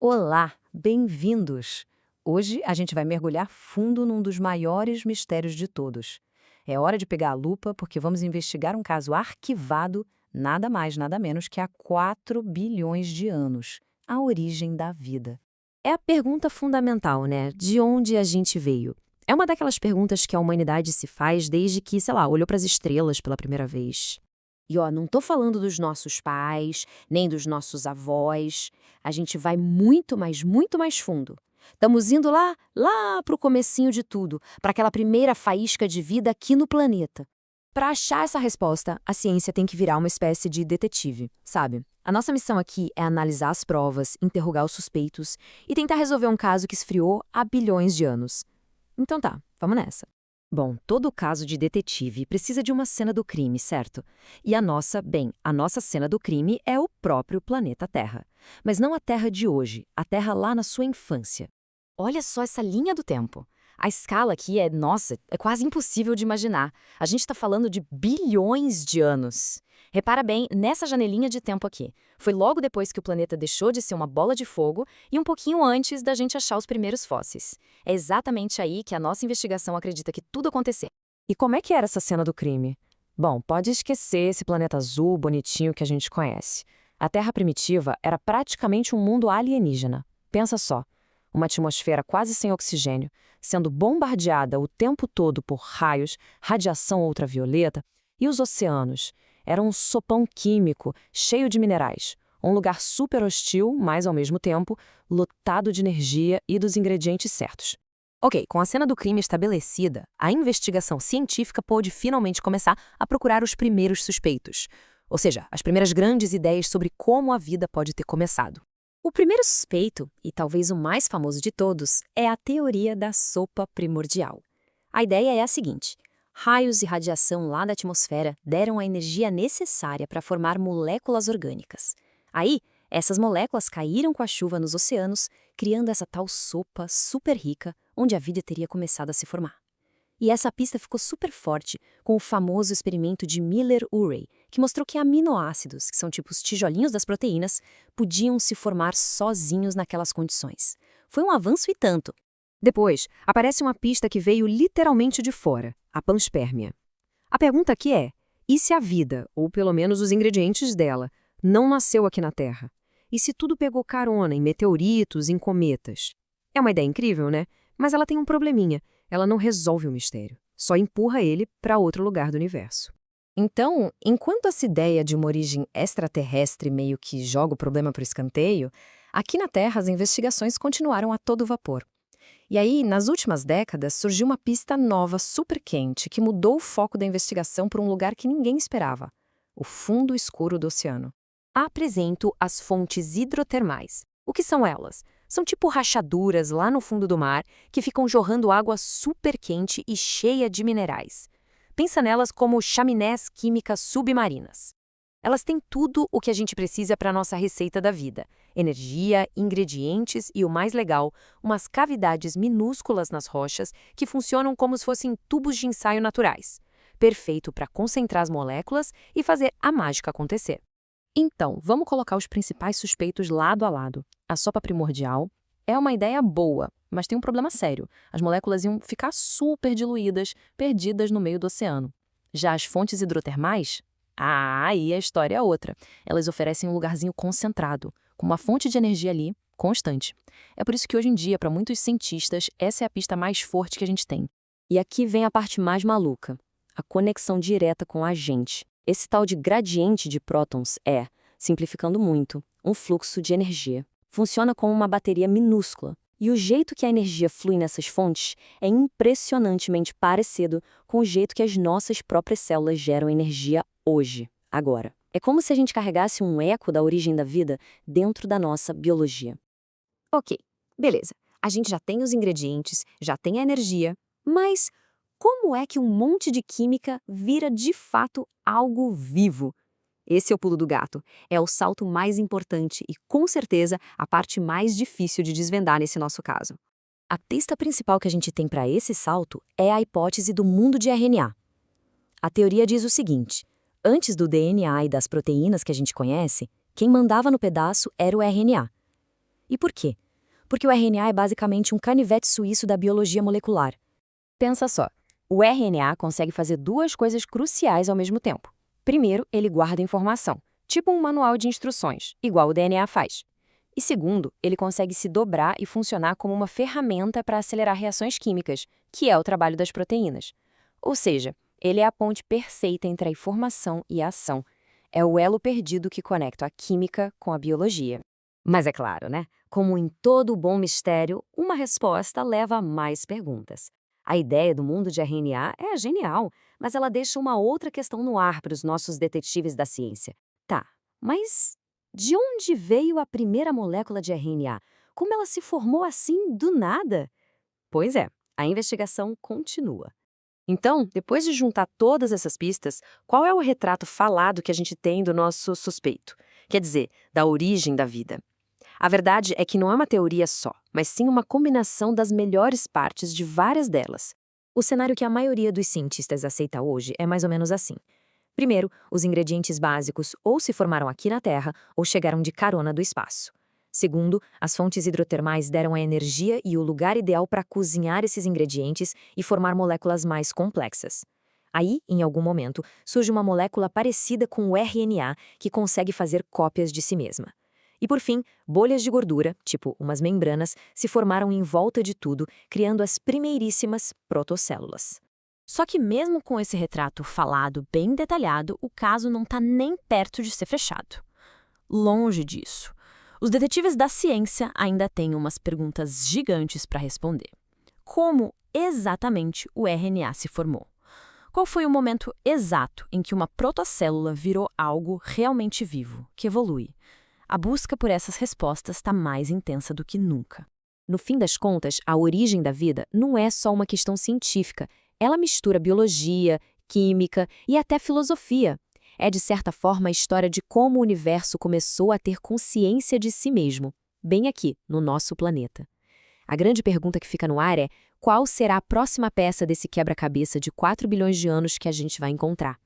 Olá, bem-vindos! Hoje a gente vai mergulhar fundo num dos maiores mistérios de todos. É hora de pegar a lupa porque vamos investigar um caso arquivado, nada mais, nada menos que há 4 bilhões de anos, a origem da vida. É a pergunta fundamental, né? De onde a gente veio? É uma daquelas perguntas que a humanidade se faz desde que, sei lá, olhou para as estrelas pela primeira vez. E ó, não tô falando dos nossos pais, nem dos nossos avós. A gente vai muito, mas muito mais fundo. Estamos indo lá pro comecinho de tudo, para aquela primeira faísca de vida aqui no planeta. Para achar essa resposta, a ciência tem que virar uma espécie de detetive, sabe? A nossa missão aqui é analisar as provas, interrogar os suspeitos e tentar resolver um caso que esfriou há bilhões de anos. Então tá, vamos nessa. Bom, todo caso de detetive precisa de uma cena do crime, certo? E a nossa cena do crime é o próprio planeta Terra. Mas não a Terra de hoje, a Terra lá na sua infância. Olha só essa linha do tempo. A escala aqui nossa, é quase impossível de imaginar. A gente está falando de bilhões de anos. Repara bem nessa janelinha de tempo aqui. Foi logo depois que o planeta deixou de ser uma bola de fogo e um pouquinho antes da gente achar os primeiros fósseis. É exatamente aí que a nossa investigação acredita que tudo aconteceu. E como é que era essa cena do crime? Bom, pode esquecer esse planeta azul bonitinho que a gente conhece. A Terra primitiva era praticamente um mundo alienígena. Pensa só. Uma atmosfera quase sem oxigênio, sendo bombardeada o tempo todo por raios, radiação ultravioleta, e os oceanos. Era um sopão químico, cheio de minerais. Um lugar super hostil, mas ao mesmo tempo, lotado de energia e dos ingredientes certos. Ok, com a cena do crime estabelecida, a investigação científica pôde finalmente começar a procurar os primeiros suspeitos. Ou seja, as primeiras grandes ideias sobre como a vida pode ter começado. O primeiro suspeito, e talvez o mais famoso de todos, é a teoria da sopa primordial. A ideia é a seguinte: raios e radiação lá da atmosfera deram a energia necessária para formar moléculas orgânicas. Aí, essas moléculas caíram com a chuva nos oceanos, criando essa tal sopa super rica, onde a vida teria começado a se formar. E essa pista ficou super forte com o famoso experimento de Miller-Urey, que mostrou que aminoácidos, que são tipo os tijolinhos das proteínas, podiam se formar sozinhos naquelas condições. Foi um avanço e tanto. Depois, aparece uma pista que veio literalmente de fora, a panspermia. A pergunta aqui é: e se a vida, ou pelo menos os ingredientes dela, não nasceu aqui na Terra? E se tudo pegou carona em meteoritos, em cometas? É uma ideia incrível, né? Mas ela tem um probleminha. Ela não resolve o mistério, só empurra ele para outro lugar do universo. Então, enquanto essa ideia de uma origem extraterrestre meio que joga o problema para o escanteio, aqui na Terra as investigações continuaram a todo vapor. E aí, nas últimas décadas, surgiu uma pista nova super quente que mudou o foco da investigação para um lugar que ninguém esperava: o fundo escuro do oceano. Apresento as fontes hidrotermais. O que são elas? São tipo rachaduras lá no fundo do mar que ficam jorrando água super quente e cheia de minerais. Pensa nelas como chaminés químicas submarinas. Elas têm tudo o que a gente precisa para a nossa receita da vida: energia, ingredientes e, o mais legal, umas cavidades minúsculas nas rochas que funcionam como se fossem tubos de ensaio naturais. Perfeito para concentrar as moléculas e fazer a mágica acontecer. Então, vamos colocar os principais suspeitos lado a lado. A sopa primordial é uma ideia boa, mas tem um problema sério. As moléculas iam ficar super diluídas, perdidas no meio do oceano. Já as fontes hidrotermais? Aí a história é outra. Elas oferecem um lugarzinho concentrado, com uma fonte de energia ali, constante. É por isso que hoje em dia, para muitos cientistas, essa é a pista mais forte que a gente tem. E aqui vem a parte mais maluca: a conexão direta com a gente. Esse tal de gradiente de prótons é, simplificando muito, um fluxo de energia. Funciona como uma bateria minúscula. E o jeito que a energia flui nessas fontes é impressionantemente parecido com o jeito que as nossas próprias células geram energia hoje, agora. É como se a gente carregasse um eco da origem da vida dentro da nossa biologia. Ok, beleza. A gente já tem os ingredientes, já tem a energia, mas como é que um monte de química vira de fato algo vivo? Esse é o pulo do gato. É o salto mais importante e, com certeza, a parte mais difícil de desvendar nesse nosso caso. A pista principal que a gente tem para esse salto é a hipótese do mundo de RNA. A teoria diz o seguinte: antes do DNA e das proteínas que a gente conhece, quem mandava no pedaço era o RNA. E por quê? Porque o RNA é basicamente um canivete suíço da biologia molecular. Pensa só, o RNA consegue fazer duas coisas cruciais ao mesmo tempo. Primeiro, ele guarda informação, tipo um manual de instruções, igual o DNA faz. E segundo, ele consegue se dobrar e funcionar como uma ferramenta para acelerar reações químicas, que é o trabalho das proteínas. Ou seja, ele é a ponte perfeita entre a informação e a ação. É o elo perdido que conecta a química com a biologia. Mas é claro, né? Como em todo bom mistério, uma resposta leva a mais perguntas. A ideia do mundo de RNA é genial, mas ela deixa uma outra questão no ar para os nossos detetives da ciência. Tá, mas de onde veio a primeira molécula de RNA? Como ela se formou assim do nada? Pois é, a investigação continua. Então, depois de juntar todas essas pistas, qual é o retrato falado que a gente tem do nosso suspeito? Quer dizer, da origem da vida. A verdade é que não é uma teoria só, mas sim uma combinação das melhores partes de várias delas. O cenário que a maioria dos cientistas aceita hoje é mais ou menos assim. Primeiro, os ingredientes básicos ou se formaram aqui na Terra ou chegaram de carona do espaço. Segundo, as fontes hidrotermais deram a energia e o lugar ideal para cozinhar esses ingredientes e formar moléculas mais complexas. Aí, em algum momento, surge uma molécula parecida com o RNA que consegue fazer cópias de si mesma. E por fim, bolhas de gordura, tipo umas membranas, se formaram em volta de tudo, criando as primeiríssimas protocélulas. Só que mesmo com esse retrato falado bem detalhado, o caso não está nem perto de ser fechado. Longe disso. Os detetives da ciência ainda têm umas perguntas gigantes para responder. Como exatamente o RNA se formou? Qual foi o momento exato em que uma protocélula virou algo realmente vivo, que evolui? A busca por essas respostas está mais intensa do que nunca. No fim das contas, a origem da vida não é só uma questão científica. Ela mistura biologia, química e até filosofia. É, de certa forma, a história de como o universo começou a ter consciência de si mesmo, bem aqui, no nosso planeta. A grande pergunta que fica no ar é: qual será a próxima peça desse quebra-cabeça de 4 bilhões de anos que a gente vai encontrar?